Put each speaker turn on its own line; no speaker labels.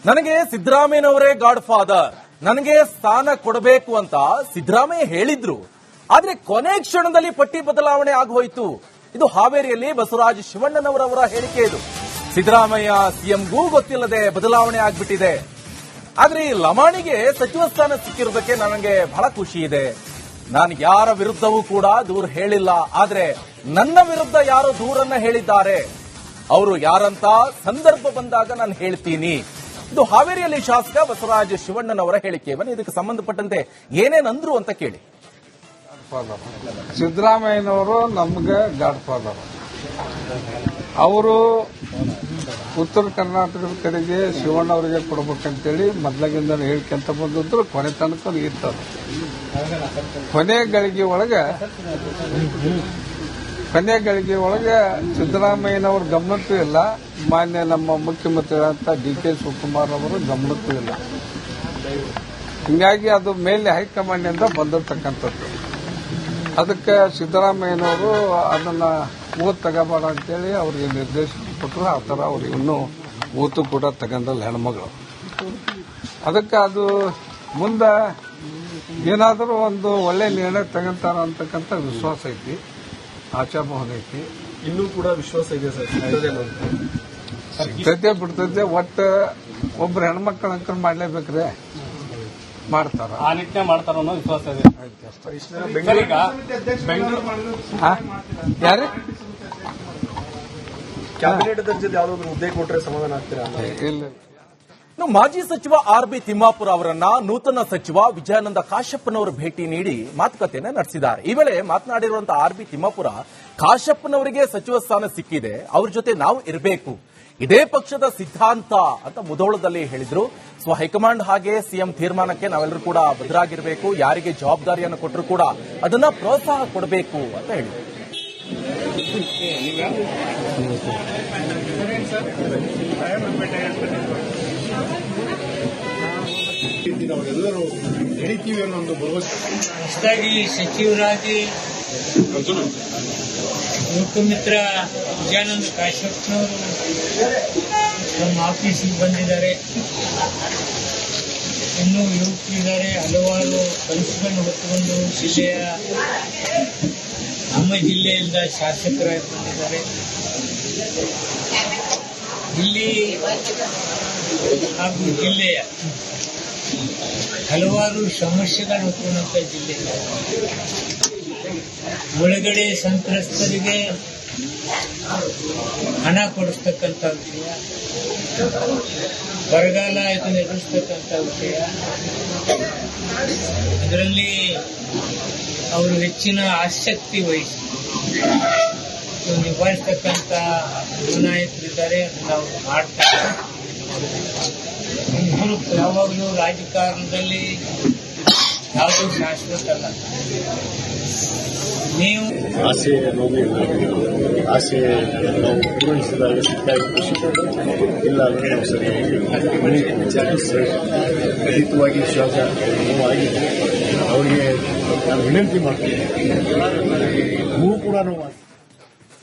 ನನಗೆ ಸಿದ್ದರಾಮಯ್ಯನವರೇ god father, ನನಗೆ ಸ್ಥಾನ ಕೊಡಬೇಕು ಅಂತ ಸಿದ್ದರಾಮಯ್ಯ ಹೇಳಿದ್ರು. ಆದ್ರೆ ಕೊನೆ ಕ್ಷಣದಲ್ಲಿ ಪಟ್ಟಿ ಬದಲಾವಣೆ ಆಗೋಯ್ತು. ಇದು ಹಾವೇರಿಯಲ್ಲಿ ಬಸವರಾಜ ಶಿವಣ್ಣನವರವರ ಹೇಳಿಕೆ. ಇದು ಸಿದ್ದರಾಮಯ್ಯ ಸಿಎಂಗೂ ಗೊತ್ತಿಲ್ಲದೆ ಬದಲಾವಣೆ ಆಗ್ಬಿಟ್ಟಿದೆ. ಆದ್ರೆ ಈ ಲಮಾಣಿಗೆ ಸಚಿವ ಸ್ಥಾನ ಸಿಕ್ಕಿರೋದಕ್ಕೆ ನನಗೆ ಬಹಳ ಖುಷಿ ಇದೆ. ನಾನು ಯಾರ ವಿರುದ್ಧವೂ ಕೂಡ ದೂರ ಹೇಳಿಲ್ಲ. ಆದ್ರೆ ನನ್ನ ವಿರುದ್ಧ ಯಾರೋ ದೂರನ್ನ ಹೇಳಿದ್ದಾರೆ. ಅವರು ಯಾರಂತ ಸಂದರ್ಭ ಬಂದಾಗ ನಾನು ಹೇಳ್ತೀನಿ. ಇದು ಹಾವೇರಿಯಲ್ಲಿ ಶಾಸಕ ಬಸವರಾಜ ಶಿವಣ್ಣನವರ ಹೇಳಿಕೆ. ಬನ್ನಿ ಇದಕ್ಕೆ ಸಂಬಂಧಪಟ್ಟಂತೆ ಏನೇನಂದ್ರು ಅಂತ ಕೇಳಿ.
ಸಿದ್ದರಾಮಯ್ಯನವರು ನಮಗೆ ಗಾಡ್ ಫಾದರ್. ಅವರು ಉತ್ತರ ಕರ್ನಾಟಕದ ಕಡೆಗೆ ಶಿವಣ್ಣ ಅವರಿಗೆ ಕೊಡಬೇಕಂತೇಳಿ ಮೊದಲಾಗಿಂದ ಹೇಳ್ಕೊಂತ ಬಂದಿದ್ರು. ಕೊನೆ ತನಕ ಇರ್ತದೆ. ಕೊನೆ ಗಳಿಗೆ ಒಳಗೆ ಸಿದ್ದರಾಮಯ್ಯನವ್ರ ಗಮನಕ್ಕೂ ಇಲ್ಲ, ಮಾನ್ಯ ನಮ್ಮ ಮುಖ್ಯಮಂತ್ರಿಗಳಂತ DK ಶಿವಕುಮಾರ್ ಅವರು ಗಮನಕ್ಕೂ ಇಲ್ಲ. ಹಿಂಗಾಗಿ ಅದು ಮೇಲೆ ಹೈಕಮಾಂಡ್ನಿಂದ ಬಂದಿರತಕ್ಕಂಥದ್ದು. ಅದಕ್ಕೆ ಸಿದ್ದರಾಮಯ್ಯನವರು ಅದನ್ನ ಓದ್ ತಗೋಬೇಡ ಅಂತೇಳಿ ಅವ್ರಿಗೆ ನಿರ್ದೇಶನ ಕೊಟ್ಟರು. ಆ ಥರ ಅವ್ರಿಗೆ ಇನ್ನೂ ಓತು ಕೂಡ ತಗೊಂಡಲ್ಲ ಹೆಣ್ಮಗಳು. ಅದಕ್ಕೆ ಅದು ಮುಂದೆ ಏನಾದರೂ ಒಂದು ಒಳ್ಳೆ ನಿರ್ಣಯ ತಗೊಂತಾರ ಅಂತಕ್ಕಂಥ ವಿಶ್ವಾಸ ಐತಿ, ಆಶಾಭಾವನೆ ಐತಿ.
ಇನ್ನೂ ಕೂಡ ವಿಶ್ವಾಸ ಇದೆ ಸರ್.
ಸಿಗ್ತೈತೆ ಬಿಡ್ತೈತೆ, ಒಟ್ಟು ಒಬ್ರು ಹೆಣ್ಮಕ್ಳ ಅಂಕಲ್ ಮಾಡ್ಲೇಬೇಕ್ರೆ, ಮಾಡ್ತಾರ,
ಆ ನಿಟ್ಟಿನ ಮಾಡ್ತಾರ ಅನ್ನೋ ವಿಶ್ವಾಸ ಇದೆ.
ಯಾರು
ಕ್ಯಾಬಿನೆಟ್ ದರ್ಜೆದ ಯಾವ್ದಾದ್ರು ಹುದ್ದೆ ಕೊಟ್ರೆ ಸಮಾಧಾನ ಆಗ್ತೀರಾ?
ಇಲ್ಲ.
ಮಾಜಿ ಸಚಿವ RB ತಿಮ್ಮಾಪುರ ಅವರನ್ನ ನೂತನ ಸಚಿವ ವಿಜಯಾನಂದ ಕಾಶಪ್ಪನವರು ಭೇಟಿ ನೀಡಿ ಮಾತುಕತೆಯನ್ನು ನಡೆಸಿದ್ದಾರೆ. ಈ ವೇಳೆ ಮಾತನಾಡಿರುವಂತಹ RB ತಿಮ್ಮಾಪುರ, ಕಾಶಪ್ಪನವರಿಗೆ ಸಚಿವ ಸ್ಥಾನ ಸಿಕ್ಕಿದೆ, ಅವ್ರ ಜೊತೆ ನಾವು ಇರಬೇಕು, ಇದೇ ಪಕ್ಷದ ಸಿದ್ಧಾಂತ ಅಂತ ಮುಧೋಳದಲ್ಲಿ ಹೇಳಿದ್ರು. ಹೈಕಮಾಂಡ್ ಹಾಗೆ ಸಿಎಂ ತೀರ್ಮಾನಕ್ಕೆ ನಾವೆಲ್ಲರೂ ಕೂಡ ಬದ್ಧರಾಗಿರಬೇಕು, ಯಾರಿಗೆ ಜವಾಬ್ದಾರಿಯನ್ನು ಕೊಟ್ಟರು ಕೂಡ ಅದನ್ನ ಪ್ರೋತ್ಸಾಹ ಕೊಡಬೇಕು ಅಂತ ಹೇಳಿದ್ರು.
ನಾವೆಲ್ಲರೂ ಹೇಳಿತೀವಿ ಅನ್ನೋ ಒಂದು ಭರವಸೆ.
ಹೊಸದಾಗಿ ಸಚಿವರಾಗಿ ಲೋಕಮಿತ್ರ ವಿಜಯಾನಂದ ಕಾಶ್ಯಪ್ನವರು ನಮ್ಮ ಆಫೀಸಿಗೆ ಬಂದಿದ್ದಾರೆ. ಇನ್ನೂ ಯುವಕರಿದ್ದಾರೆ, ಹಲವಾರು ಕನಸುಗಳನ್ನು ಹೊತ್ತುಕೊಂಡು ಜಿಲ್ಲೆಯ ನಮ್ಮ ಜಿಲ್ಲೆಯಿಂದ ಶಾಸಕರಾಗಿ ಬಂದಿದ್ದಾರೆ. ಇಲ್ಲಿ ಹಾಗೂ ಜಿಲ್ಲೆಯ ಹಲವಾರು ಸಮಸ್ಯೆಗಳನ್ನು ಹೊತ್ತುಕೊಂಡಂತ ಜಿಲ್ಲೆ. ಒಳಗಡೆ ಸಂತ್ರಸ್ತರಿಗೆ ಹಣ ಕೊಡಿಸ್ತಕ್ಕಂಥ ವಿಷಯ, ಬರಗಾಲ ಇದನ್ನು ಎದುರಿಸ್ತಕ್ಕಂಥ ವಿಷಯ, ಇದರಲ್ಲಿ ಅವರು ಹೆಚ್ಚಿನ ಆಸಕ್ತಿ ವಹಿಸಿ ನಿಭಾಯಿಸ್ತಕ್ಕಂಥ ನಾಯಕರಿದ್ದಾರೆ. ಅದನ್ನು ಅವರು ಮಾಡ್ತಾರೆ. ಯಾವಾಗಲೂ ರಾಜಕಾರಣದಲ್ಲಿ ಯಾವುದೂ ಶಾಶ್ವತ ಅಲ್ಲ. ನೀವು
ಆಸೆ ಆಸೆ ನಾವು ಪೂರೈಸಿದಾಗ ಸಿಕ್ಕಾಗಿ ಖುಷಿ, ಇಲ್ಲ ಅಂದರೆ ನಾವು ಸರಿಯಾಗಿ ಖಂಡಿತವಾಗಿ ವಿಶ್ವಾಸ ನೋವಾಗಿದೆ. ಅವರಿಗೆ ನಾನು ವಿನಂತಿ ಮಾಡ್ತೀನಿ, ನೀವು ಕೂಡ ನೋವು